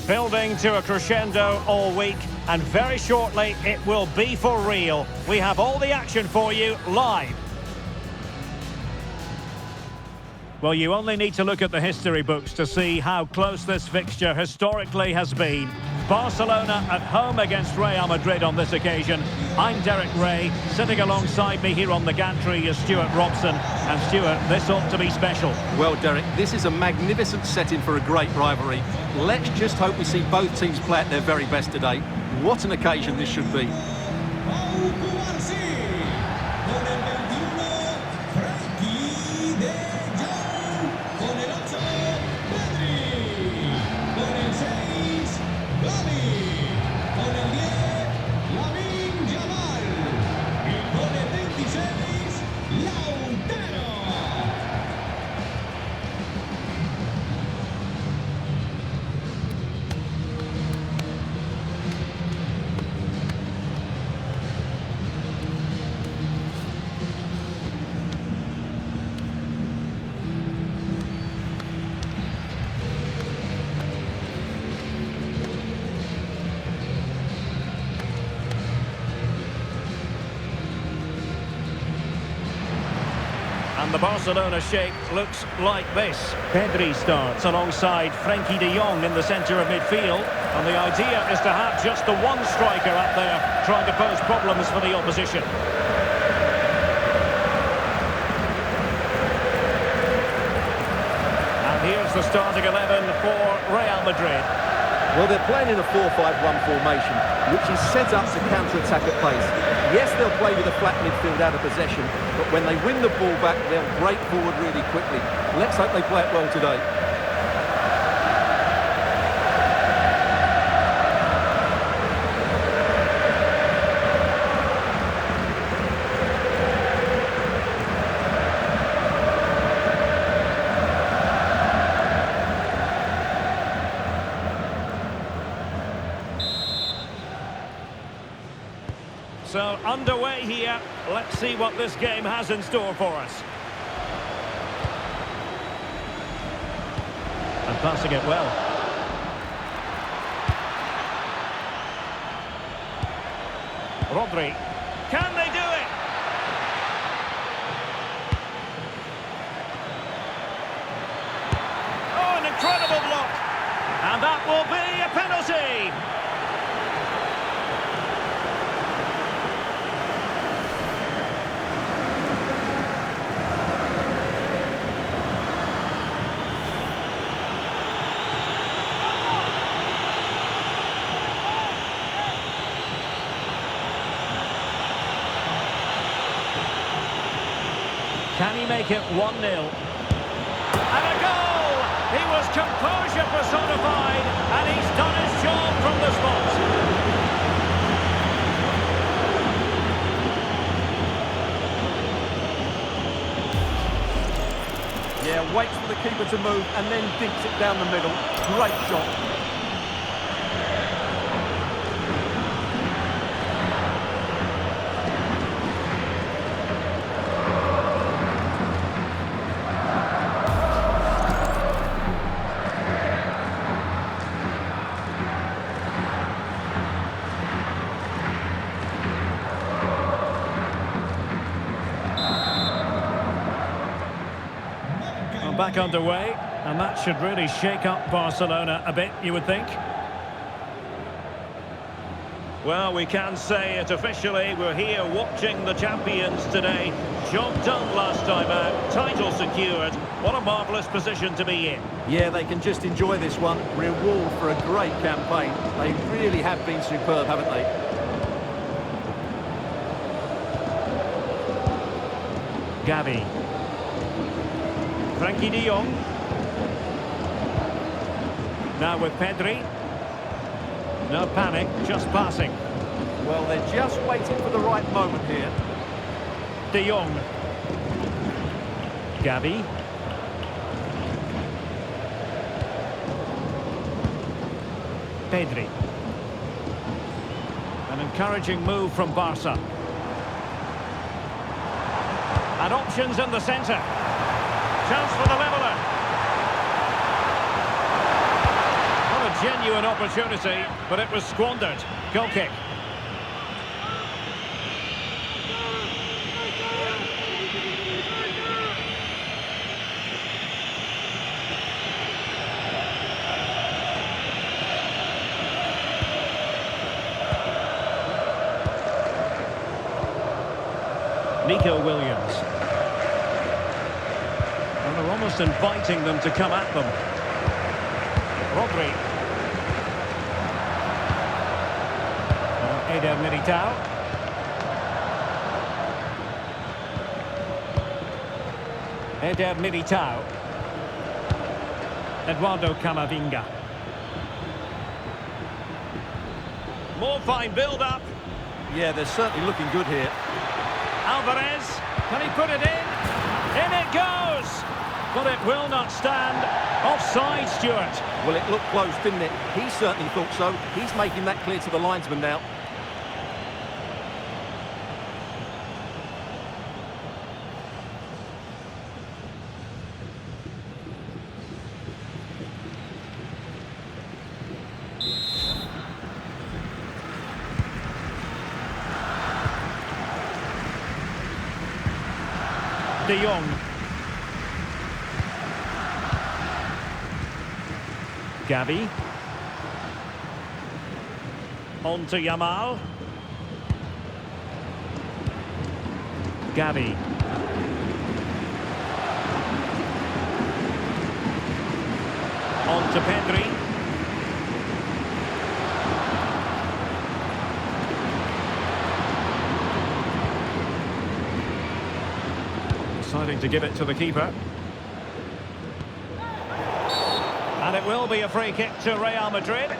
Building to a crescendo all week, and very shortly it will be for real. We have all the action for you live. Well, you only need to look at the history books to see how close this fixture historically has been. Barcelona at home against Real Madrid on this occasion. I'm Derek Ray. Sitting alongside me here on the gantry is Stuart Robson. And Stuart, this ought to be special. Well, Derek, this is a magnificent setting for a great rivalry. Let's just hope we see both teams play at their very best today. What an occasion this should be. And the Barcelona shape looks like this. Pedri starts alongside Frenkie de Jong in the centre of midfield. And the idea is to have just the one striker up there trying to pose problems for the opposition. And here's the starting 11 for Real Madrid. Well, they're playing in a 4-5-1 formation, which is set up to counter-attack at pace. Yes, they'll play with a flat midfield out of possession, but when they win the ball back, they'll break forward really quickly. Let's hope they play it well today. So, underway here. Let's see what this game has in store for us. And passing it well. Rodri. Can they do it? Oh, an incredible block. And that will be a penalty. Can he make it 1-0? And a goal! He was composure personified, and he's done his job from the spot. Yeah, waits for the keeper to move and then dinks it down the middle. Great shot. Back underway, and that should really shake up Barcelona a bit, you would think. Well, we can say it officially. We're here watching the champions today. Job done last time out, title secured. What a marvellous position to be in. Yeah, they can just enjoy this one. Reward for a great campaign. They really have been superb, haven't they? Gavi. Frenkie de Jong. Now with Pedri. No panic, just passing. Well, they're just waiting for the right moment here. De Jong. Gavi. Pedri. An encouraging move from Barca. And options in the centre. Chance for the leveller. What a genuine genuine opportunity, but it was squandered. Goal kick. Nico Williams. And they're almost inviting them to come at them. Rodri. Eder Militao. Eder Militao. Eduardo Camavinga. More fine build-up. Yeah, they're certainly looking good here. Alvarez, can he put it in? In it goes! But it will not stand. Offside, Stuart. Well, it looked close, didn't it? He certainly thought so. He's making that clear to the linesman now. De Jong. Gavi. On to Yamal. Gavi. On to Pedri. Deciding to give it to the keeper. And it will be a free kick to Real Madrid.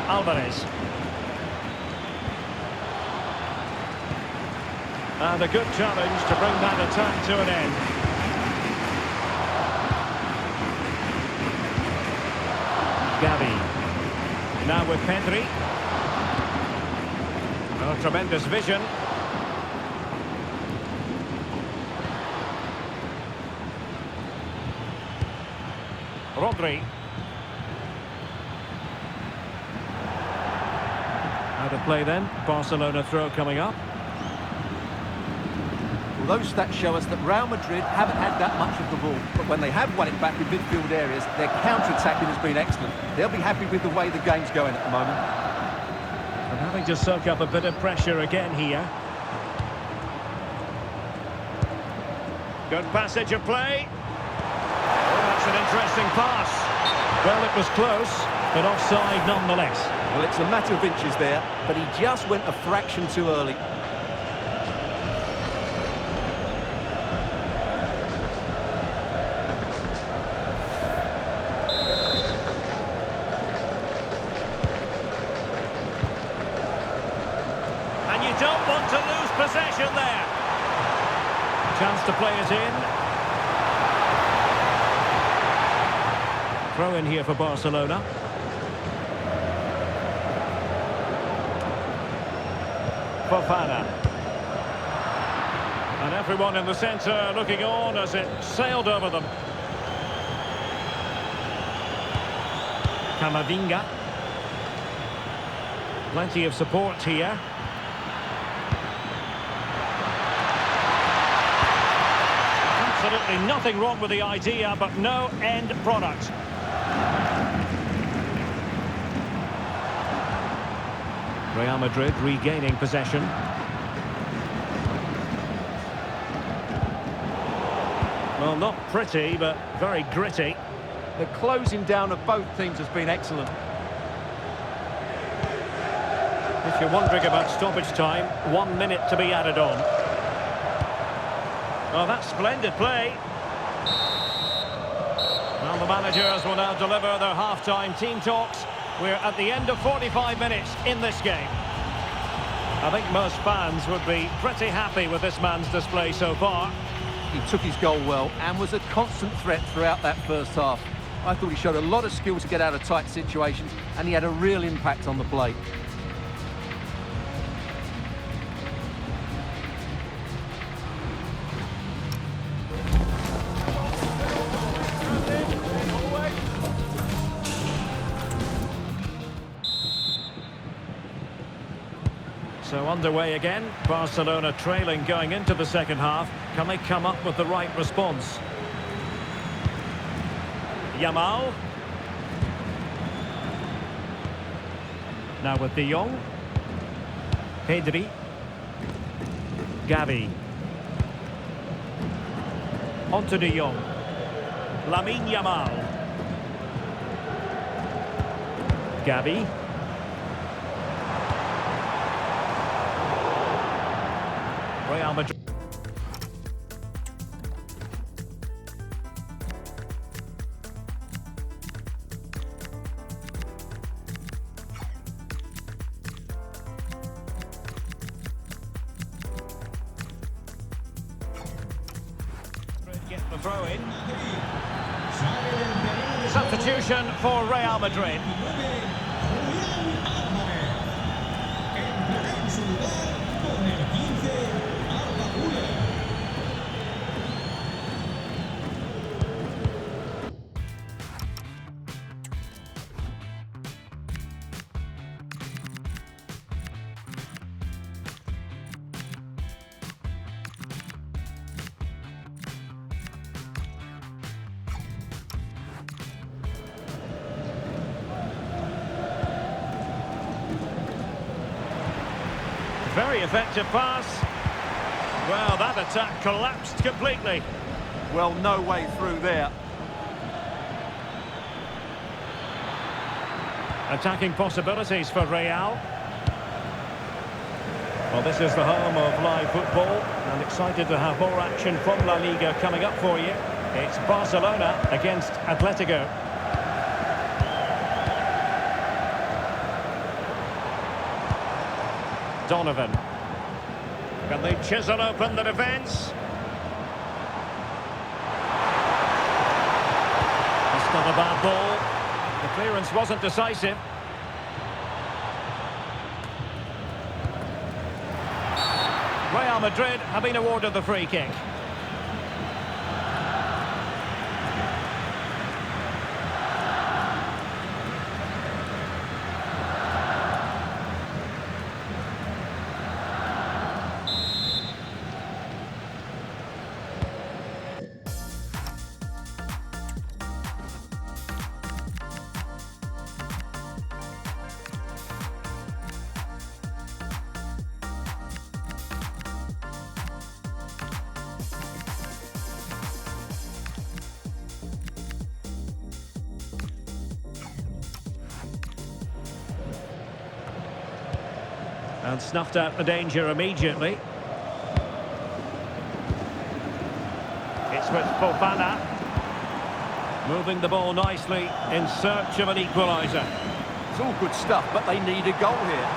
Alvarez. And a good challenge to bring that attack to an end. Gavi. Now with Pedri. Oh, tremendous vision. Rodri. Out of play then. Barcelona throw coming up. Well, those stats show us that Real Madrid haven't had that much of the ball, but when they have won it back in midfield areas, their counter-attacking has been excellent. They'll be happy with the way the game's going at the moment. And having to soak up a bit of pressure again here. Good passage of play. Oh, that's an interesting pass. Well, it was close, but offside nonetheless. Well, it's a matter of inches there, but he just went a fraction too early. And you don't want to lose possession there. Chance to play it in. Throw in here for Barcelona. Fofana. And everyone in the centre looking on as it sailed over them. Camavinga. Plenty of support here. Absolutely nothing wrong with the idea, but no end product. Real Madrid regaining possession. Well, not pretty, but very gritty. The closing down of both teams has been excellent. If you're wondering about stoppage time, 1 minute to be added on. Oh, that's splendid play. Well, the managers will now deliver their half-time team talks. We're at the end of 45 minutes in this game. I think most fans would be pretty happy with this man's display so far. He took his goal well and was a constant threat throughout that first half. I thought he showed a lot of skill to get out of tight situations, and he had a real impact on the play. So underway again, Barcelona trailing going into the second half. Can they come up with the right response? Yamal. Now with De Jong. Pedri. Gavi. On to De Jong. Lamine Yamal. Gavi. Real Madrid. Get the throw in. Substitution for Real Madrid. Very effective pass. Well, that attack collapsed completely. Well, no way through there. Attacking possibilities for Real. Well, this is the home of live football, and excited to have more action from La Liga coming up for you. It's Barcelona against Atletico. Donovan. Can they chisel open the defence? That's not a bad ball. The clearance wasn't decisive. Real Madrid have been awarded the free kick. And snuffed out the danger immediately. It's with Fofana. Moving the ball nicely in search of an equaliser. It's all good stuff, but they need a goal here.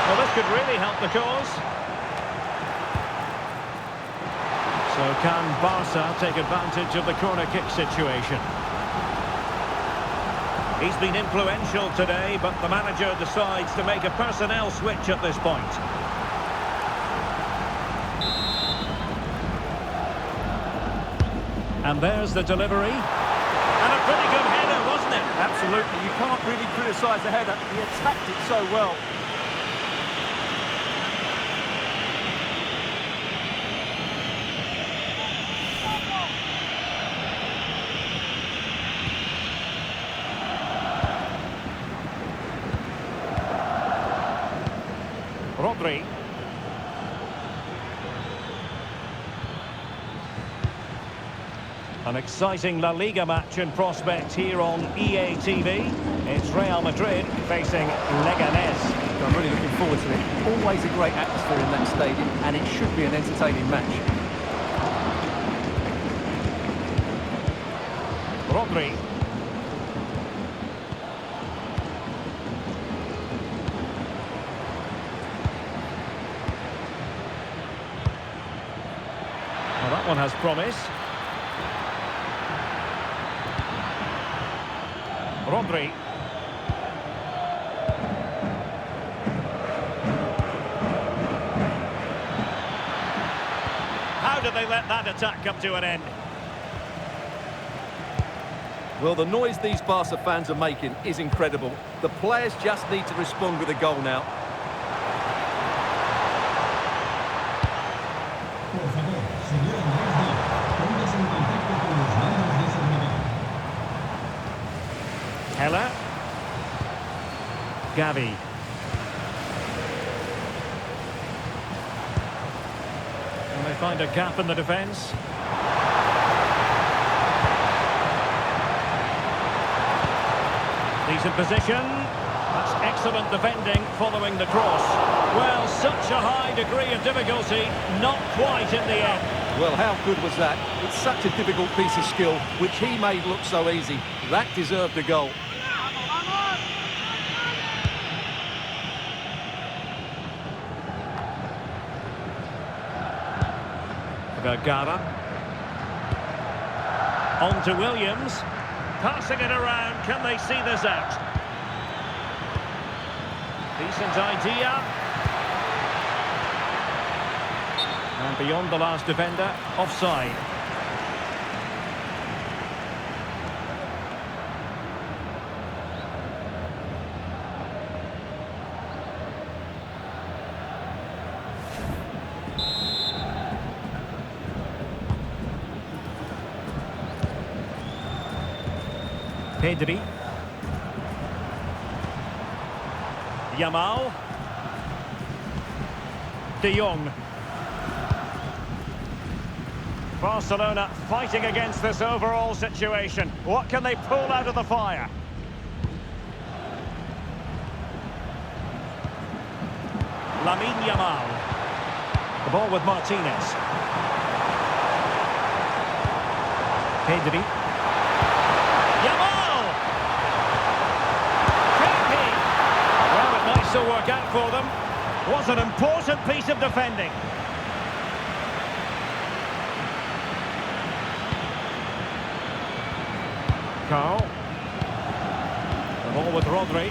Well, this could really help the cause. So can Barca take advantage of the corner kick situation? He's been influential today, but the manager decides to make a personnel switch at this point. And there's the delivery. And a pretty good header, wasn't it? Absolutely. You can't really criticise the header. He attacked it so well. Rodri. An exciting La Liga match in prospect here on EA TV. It's Real Madrid facing Leganés. I'm really looking forward to it. Always a great atmosphere in that stadium, and it should be an entertaining match. Rodri. Well, that one has promise. Rodri. How did they let that attack come to an end? Well, the noise these Barca fans are making is incredible. The players just need to respond with a goal now. Por favor, señor Andrés Díaz, póngase en contacto con los mandos de seguridad. Heller. Gavi. And they find a gap in the defence. He's in position. That's excellent defending following the cross. Well, such a high degree of difficulty, not quite in the end. Well, how good was that? It's such a difficult piece of skill, which he made look so easy. That deserved a goal. Vergara. On to Williams. Passing it around, can they see this out? Decent idea. And beyond the last defender, offside. Pedri. Yamal. De Jong. Barcelona fighting against this overall situation. What can they pull out of the fire? Lamine Yamal. The ball with Martinez. Pedri. Yamal! Pepe! Well, it might still work out for them. Was an important piece of defending. Carl. The ball with Rodri.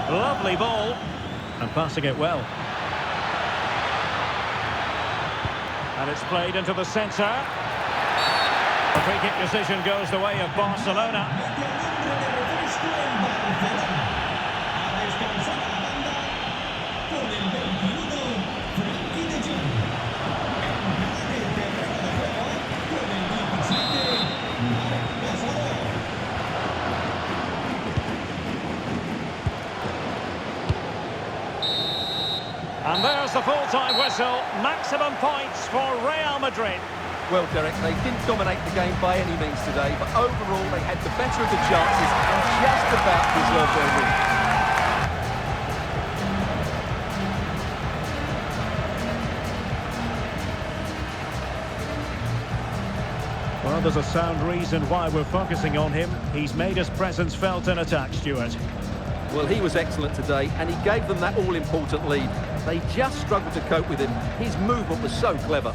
Lovely ball. And passing it well. And it's played into the centre. The free-kick decision goes the way of Barcelona. And there's the full-time whistle. Maximum points for Real Madrid. Well, Derek, they didn't dominate the game by any means today, but overall they had the better of the chances and just about deserved their win. Well, there's a sound reason why we're focusing on him. He's made his presence felt in attack, Stuart. Well, he was excellent today, and he gave them that all-important lead. They just struggled to cope with him. His movement was so clever.